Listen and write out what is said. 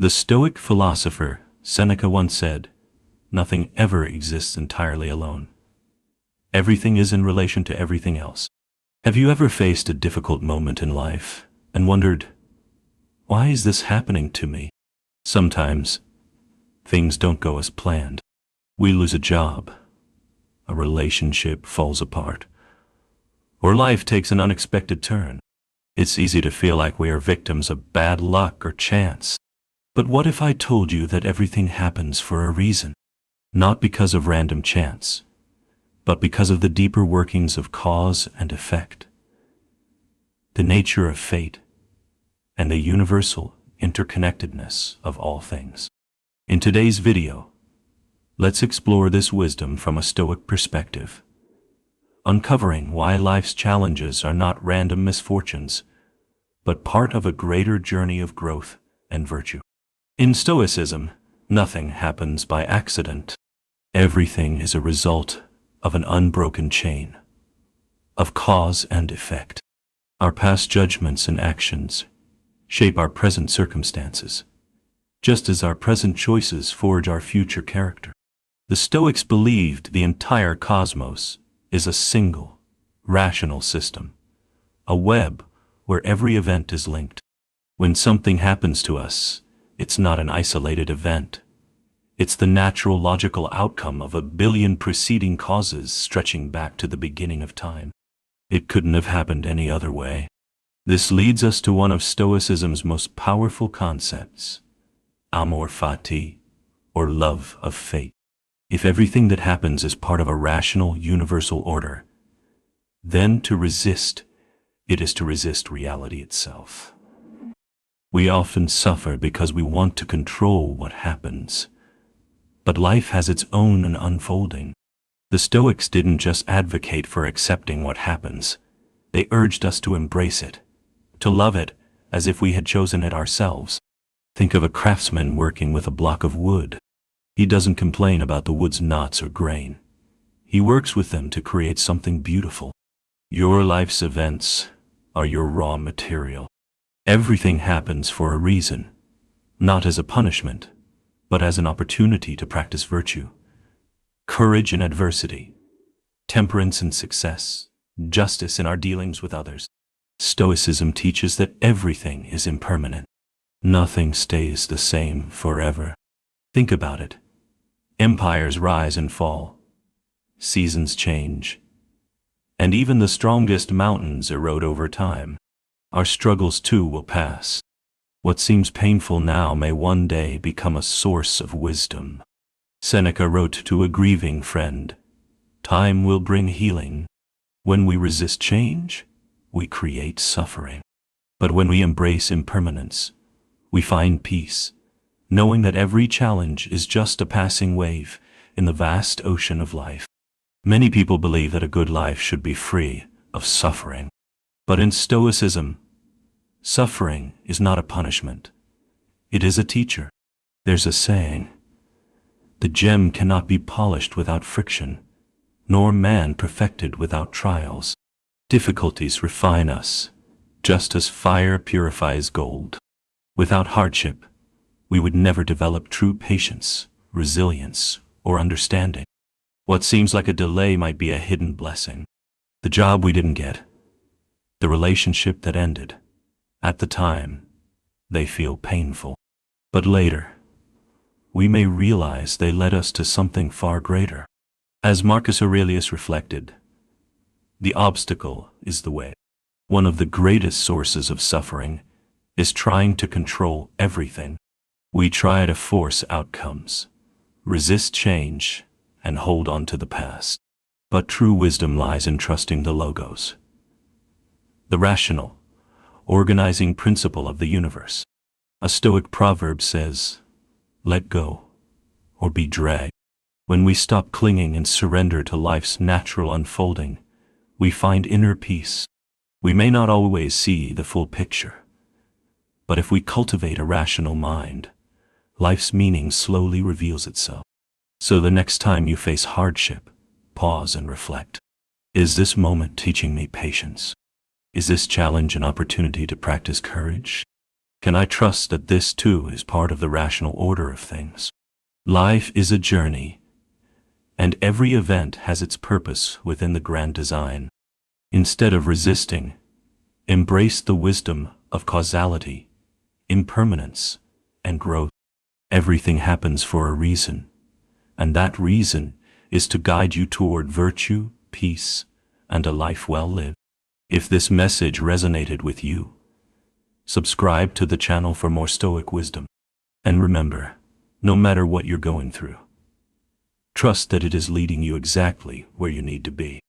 The Stoic philosopher Seneca once said, "Nothing ever exists entirely alone. Everything is in relation to everything else." Have you ever faced a difficult moment in life and wondered, why is this happening to me? Sometimes, things don't go as planned. We lose a job, a relationship falls apart, or life takes an unexpected turn. It's easy to feel like we are victims of bad luck or chance. But what if I told you that everything happens for a reason? Not because of random chance, but because of the deeper workings of cause and effect, the nature of fate, and the universal interconnectedness of all things. In today's video, let's explore this wisdom from a Stoic perspective, uncovering why life's challenges are not random misfortunes, but part of a greater journey of growth and virtue. In Stoicism, nothing happens by accident. Everything is a result of an unbroken chain of cause and effect. Our past judgments and actions shape our present circumstances, just as our present choices forge our future character. The Stoics believed the entire cosmos is a single, rational system, a web where every event is linked. When something happens to us, it's not an isolated event. It's the natural logical outcome of a billion preceding causes stretching back to the beginning of time. It couldn't have happened any other way. This leads us to one of Stoicism's most powerful concepts, amor fati, or love of fate. If everything that happens is part of a rational, universal order, then to resist it is to resist reality itself. We often suffer because we want to control what happens. But life has its own unfolding. The Stoics didn't just advocate for accepting what happens. They urged us to embrace it, to love it as if we had chosen it ourselves. Think of a craftsman working with a block of wood. He doesn't complain about the wood's knots or grain. He works with them to create something beautiful. Your life's events are your raw material. Everything happens for a reason, not as a punishment, but as an opportunity to practice virtue, courage in adversity, temperance in success, justice in our dealings with others. Stoicism teaches that everything is impermanent. Nothing stays the same forever. Think about it. Empires rise and fall. Seasons change. And even the strongest mountains erode over time. Our struggles too will pass. What seems painful now may one day become a source of wisdom. Seneca wrote to a grieving friend, "Time will bring healing. When we resist change, we create suffering. But when we embrace impermanence, we find peace, knowing that every challenge is just a passing wave in the vast ocean of life." Many people believe that a good life should be free of suffering. But in Stoicism, suffering is not a punishment. It is a teacher. There's a saying, "The gem cannot be polished without friction, nor man perfected without trials." Difficulties refine us, just as fire purifies gold. Without hardship, we would never develop true patience, resilience, or understanding. What seems like a delay might be a hidden blessing. The job we didn't get, the relationship that ended. At the time, they feel painful. But later, we may realize they led us to something far greater. As Marcus Aurelius reflected, the obstacle is the way. One of the greatest sources of suffering is trying to control everything. We try to force outcomes, resist change, and hold on to the past. But true wisdom lies in trusting the logos, the rational, organizing principle of the universe. A Stoic proverb says, "Let go, or be dragged." When we stop clinging and surrender to life's natural unfolding, we find inner peace. We may not always see the full picture, but if we cultivate a rational mind, life's meaning slowly reveals itself. So the next time you face hardship, pause and reflect. Is this moment teaching me patience? Is this challenge an opportunity to practice courage? Can I trust that this too is part of the rational order of things? Life is a journey, and every event has its purpose within the grand design. Instead of resisting, embrace the wisdom of causality, impermanence, and growth. Everything happens for a reason, and that reason is to guide you toward virtue, peace, and a life well lived. If this message resonated with you, subscribe to the channel for more Stoic wisdom. And remember, no matter what you're going through, trust that it is leading you exactly where you need to be.